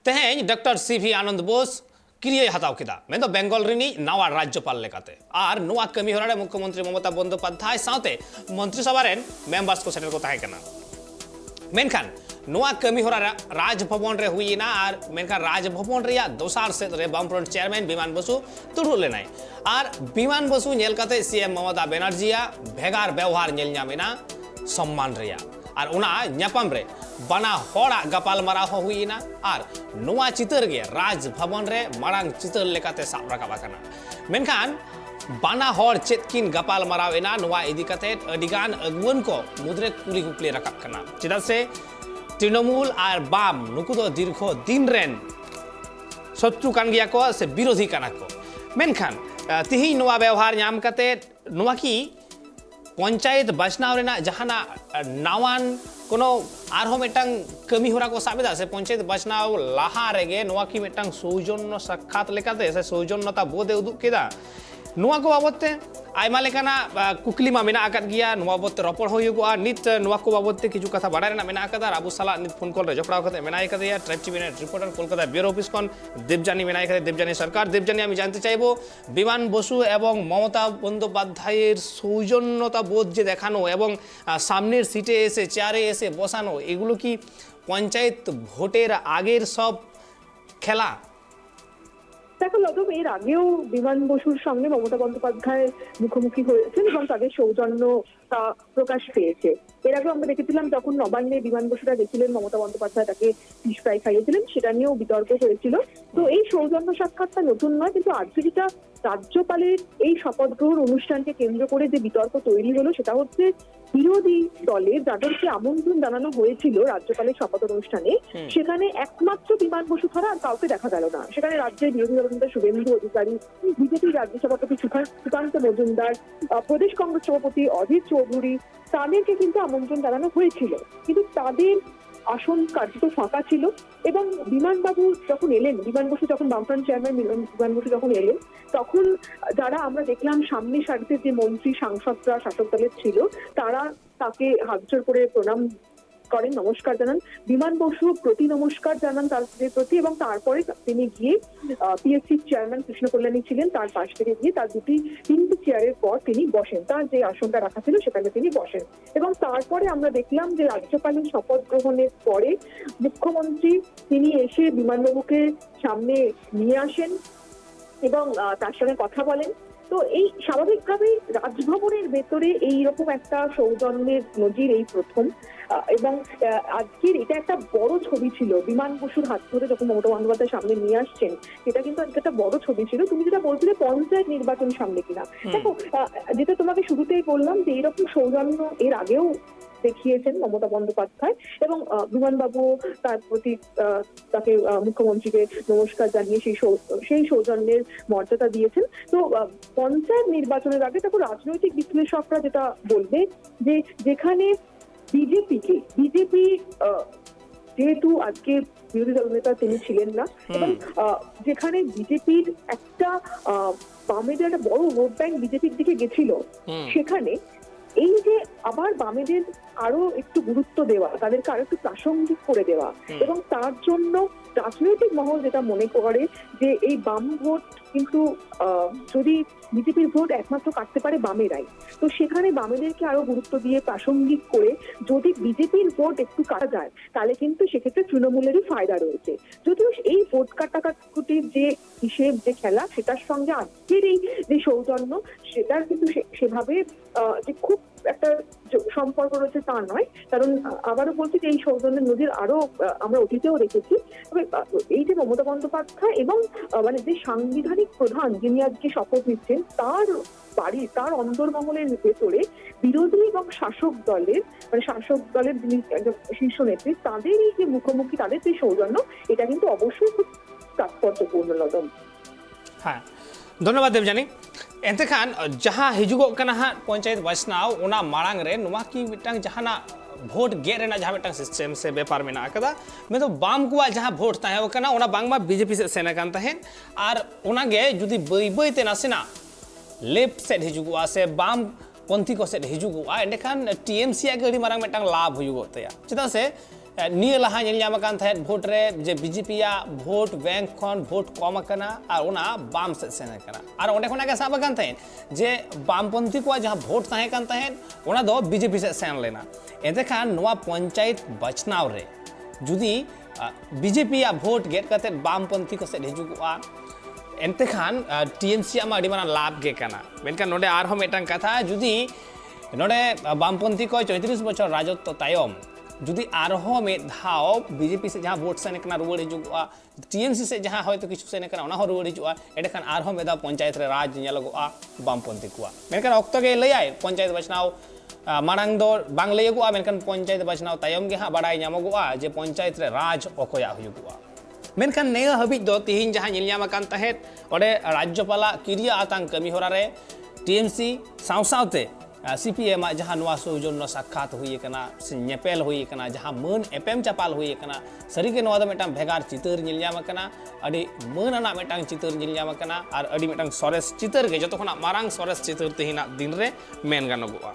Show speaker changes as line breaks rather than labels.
तेहें doctor CV आनंद Bose क्रिय हताव किदा main Bengal Rini नवा राज्यपाल लेकाते और नवा कमी होरारे मुख्यमंत्री ममता बंदोपाध्याय साथे मंत्रिसभा रेन मेंबर्स को सेटल को ताहे कना मेनखान नवा कमी होरा राजभवन रे हुईना और मेनखान राजभवन रे दोसार सेट रे बामफ्रंट चेयरमैन विमान बसु तुरु लेनाय और विमान बसु नेल काते सीएम ममता बनर्जिया भेगार व्यवहार नेल ᱧᱟᱢᱮᱱᱟ सम्मान रेया और उना ᱧᱟᱯᱟᱢ रे बना होड़ा गपाल मारा हुईना और नवा चितर गे राजभवन रे मारांग चितर लेकाते साब राकाबा कना मेनखान बाना होड़ चेतकिन गपाल मारावेना नवा इदी काते अडिगान अगुवन को मुद्रे कुली कुपली राकाब कना चिदा से तृणमूल और बाम नुकु दो दीर्घ दिन रेन शत्रु कान गिया को से विरोधी काना को मेनखान तिही नवा व्यवहार ᱧᱟᱢ काते नवा की पंचायत बचनाव रेना जहाना नावान कोनो आरहो मेटांग कमी होरा को साबेदा से पंचायत बचनाव लाहा रेगे नवा की मेटांग सौजन्य साक्षात लेकाते से सौजन्यता बोधे उदुग केदा नवा को बाबतते आयमा लेकाना कुकली मा मेना आकाद गिया नवा बाबतते रपड़ होयुगोआ नित नवा को बाबतते किछु कथा बाडाय रेना मेना आकादा आबु साला नित फोन कॉल रे जपड़ाव कते मेना आकादिया Tribe TV Net reporter Kolkata bureau office कोन देवजानी मेना आकादे देवजानी सरकार देवजानी आमी जानते चाइबो विमान बसु एवं ममता बंदोपाध्यायेर सौजन्यता बोध जे देखानो एवं सामनेर सीटे एसे चेयारे एसे बसानो एगुलो की पंचायत भोटेर आगेर सब खेला
দেখো লদম এর আগেও বিমান বসুর সঙ্গে মমতা বন্দ্যোপাধ্যায় মুখোমুখি হয়েছেন এবং তাদের সৌজন্যতা প্রকাশ পেয়েছে। এর আগে আমরা দেখেছিলাম যখন নবান্নে বিমান বসুরা গেছিলেন মমতা বন্দ্যোপাধ্যায় তাকে ফিশ ফ্রাই খাইয়েছিলেন, সেটা নিয়েও বিতর্ক হয়েছিল। তো এই সৌজন্য সাক্ষাৎটা নতুন নয়, কিন্তু আজকে যেটা রাজ্যপালের এই শপথ গ্রহণ অনুষ্ঠানকে কেন্দ্র করে যে বিতর্ক তৈরি হলো সেটা হচ্ছে বিরোধী দলের যাদেরকে আমন্ত্রণ জানানো হয়েছিল রাজ্যপালের শপথ অনুষ্ঠানে সেখানে একমাত্র বিমান বসু ছাড়া আর কাউকে দেখা গেল না। সেখানে রাজ্যের বিরোধী দলনেতা শুভেন্দু অধিকারী, বিজেপির রাজ্য সভাপতি সুকান্ত মজুমদার, প্রদেশ কংগ্রেস সভাপতি অজিত চৌধুরী তাদেরকে কিন্তু আমন্ত্রণ জানানো হয়েছিল, কিন্তু তাদের আসন কার্যত ফাঁকা ছিল। এবং বিমানবাবু যখন এলেন, বিমান বসু যখন বামফ্রন্ট চেয়ারম্যান বিমান বসু যখন এলেন, তখন যারা আমরা দেখলাম সামনে সারিতে যে মন্ত্রী সাংসদরা শাসক দলের ছিল তারা তাকে হাত জোড় করে প্রণাম করেন, নমস্কার জানান। বিমান বসু প্রতি নমস্কার জানান তাদের প্রতি এবং তারপরে তিনি গিয়ে পিএসসি চেয়ারম্যান কৃষ্ণ কল্যাণী ছিলেন, তার পাশ থেকে গিয়ে তার তিনটি চেয়ারের পর তিনি বসেন, তার যে আসনটা রাখা ছিল সেখানে তিনি বসেন। এবং তারপরে আমরা দেখলাম যে রাজ্যপালের শপথ গ্রহণের পরে মুখ্যমন্ত্রী তিনি এসে বিমানবাবুকে সামনে নিয়ে আসেন এবং তার সঙ্গে কথা বলেন। তো এই স্বাভাবিকভাবেই রাজভবনের ভেতরে এইরকম একটা সৌজন্যের নজির এই প্রথম। এবং আজকের এটা একটা বড় ছবি ছিল, বিমান বসুর হাত ধরে যখন মমতা বন্দ্যোপাধ্যায় সামনে নিয়ে আসছেন সেটা কিন্তু আজকে একটা বড় ছবি ছিল। তুমি যেটা বলছিলে পঞ্চায়েত নির্বাচন সামনে কিনা, দেখো যেটা তোমাকে শুরুতেই বললাম যে এইরকম সৌজন্য এর আগেও দেখিয়েছেন মমতা বন্দ্যোপাধ্যায় এবং বিমানবাবু তার প্রতি তাকে মুখ্যমন্ত্রীকে নমস্কার জানিয়ে সেই সৌজন্যের মর্যাদা দিয়েছেন। তো পঞ্চায়েত নির্বাচনের আগে তখন রাজনৈতিক বিশ্লেষকরা যেটা বলবে যে যেখানে বিজেপি যেহেতু আজকে বিরোধী দলনেতা তিনি ছিলেন না এবং যেখানে বিজেপির একটা বামেদের একটা বড় ভোট ব্যাংক বিজেপির দিকে গেছিল, সেখানে এই যে আবার বামেদের আরো একটু গুরুত্ব দেওয়া, তাদেরকে আরো একটু প্রাসঙ্গিক করে দেওয়া এবং তার জন্য রাজনৈতিক মহল যেটা মনে করে যে এই বাম ভোট কিন্তু যদি বিজেপির ভোট একমাত্র কাটতে পারে বামেরাই, তো সেখানে বামেদেরকে আরো গুরুত্ব দিয়ে প্রাসঙ্গিক করে যদি বিজেপির ভোট একটু কাটা যায় তাহলে কিন্তু সেক্ষেত্রে তৃণমূলেরই ফায়দা রয়েছে। যদিও এই ভোট কাটাকাটির যে হিসেব যে খেলা সেটার সঙ্গে আজকের এই যে সৌজন্য সেটার কিন্তু সেভাবে যে খুব একটা সম্পর্ক রয়েছে তা নয়। কারণ আবারও বলছি যে এই সৌজন্যের নজির আরো আমরা অতীতেও দেখেছি। তবে এই যে মমতা বন্দ্যোপাধ্যায় এবং মানে যে সাংবিধানিক প্রধান যিনি আজকে শপথ নিচ্ছেন তার বাড়ি, তার অন্দরমহলের ভেতরে বিরোধী এবং শাসক দলের যিনি একজন শীর্ষ নেত্রী তাদের এই যে মুখোমুখি, তাদের যে সৌজন্য, এটা কিন্তু অবশ্যই খুব তাৎপর্যপূর্ণ। লদম
হ্যাঁ, ধন্যবাদ দেবজাनी। एंतेखान जहाँ हिजुगो कना हा पंचायत बचनाव ओना मारांग रे नुमा की मिटांग जहाना भोट गे रेना जहाँ मिटांग सिस्टम से व्यापार में ना कदा मैं तो बाम को जहाँ भोट ताहे ओकना ओना बांगमा बीजेपी से सेना कान ताहे आर ओना गे जुदी बई बई ते नासेना लेफ्ट सेट हिजुगो से बाम पंथी को सेट हिजुगो एंडेखान टीएमसी आगे अड़ी मारांग मिटांग लाभ हुयुगो तया चिदा से निये लहा नेल ᱧᱟᱢ ᱟᱠᱟᱱ ᱛᱟᱦᱮᱸᱫ ᱵᱷᱳᱴ ᱨᱮ ᱡᱮ ᱵᱤᱡᱮᱯᱤ ᱭᱟᱜ ᱵᱷᱳᱴ ᱵᱮᱝᱠ ᱠᱷᱚᱱ ᱵᱷᱳᱴ ᱠᱚᱢ ᱟᱠᱟᱱᱟ ᱟᱨ ᱚᱱᱟ ᱵᱟᱢ ᱥᱮᱫ ᱥᱮᱱ ᱟᱠᱟᱱᱟ ᱟᱨ ᱚᱸᱰᱮ ᱠᱷᱚᱱᱟᱜ ᱜᱮ ᱥᱟᱵ ᱟᱠᱟᱱ ᱛᱟᱦᱮᱸᱫ ᱡᱮ ᱵᱟᱢᱯᱚᱱᱛᱷᱤ ᱠᱚᱣᱟᱜ ᱡᱟᱦᱟᱸ ᱵᱷᱳᱴ ᱛᱟᱦᱮᱸ ᱠᱟᱱ ᱛᱟᱦᱮᱸᱫ ᱚᱱᱟ ᱫᱚ ᱵᱤᱡᱮᱯᱤ ᱥᱮᱫ ᱥᱮᱱ ᱞᱮᱱᱟ ᱮᱱᱛᱮᱠᱷᱟᱱ ᱱᱚᱣᱟ ᱯᱚᱧᱪᱟᱭᱮᱛ ᱵᱟᱪᱷᱱᱟᱣ ᱨᱮ ᱡᱩᱫᱤ ᱵᱤᱡᱮᱯᱤ ᱭᱟᱜ ᱵᱷᱳᱴ ᱜᱮᱫ ᱠᱟᱛᱮᱫ ᱵᱟᱢᱯᱚᱱᱛᱷᱤ ᱠᱚ ᱥᱮᱫ ᱦᱤᱡᱩᱜᱚᱜᱼᱟ ᱮᱱᱛᱮᱠᱷᱟन टीएमसी मा अड़ी माना लाभ गे कना मेनखान नोडे आरहो मेटांग कथा जुदी नोडे बामपंथी को 34 बछर राजत्व तायम जुदी आरहो में धाव बीजेपी से जहां वोट सेन कना रुवाड़ हिजुआ टीएमसी से जहां होय तो किछु सेन कना ओना हो रुवाड़ हिजुआ एडेखान आरहो में दा पंचायत रे राज नेलगोआ बामपंथी कुआ मेनखान ऑक्तो गे लयाय पंचायत बचनाव मांग दो बांग लयगोआ मेनखान पंचायत बचनाव तायम गे हां बाडाय ᱧᱟᱢᱚᱜᱚᱜᱼᱟ जे पंचायत रे राज ओकोया हुजुआ मेनखान नेगा हबिज दो तिहिन जहां नेल ᱧᱟᱢ आकान तहेत ओडे राज्यपाला किरिया आतांग कमी होरा रे टीएमसी सावसावते सीपीएम जहां नवा सौजन्य साक्षात हुई कना से नेपेल हुई कना जहां मन एपेम चापाल हुई कना सरीगे नवा दो मेटांग भेगार चितर नेल ᱧᱟᱢ आकाना अडी मन अना मेटांग चितर नेल ᱧᱟᱢ आकाना आर अडी मेटांग सरेस चितर गे जतो खना मारांग सरेस चितर तिहिना दिन रे मेन गानोगोआ।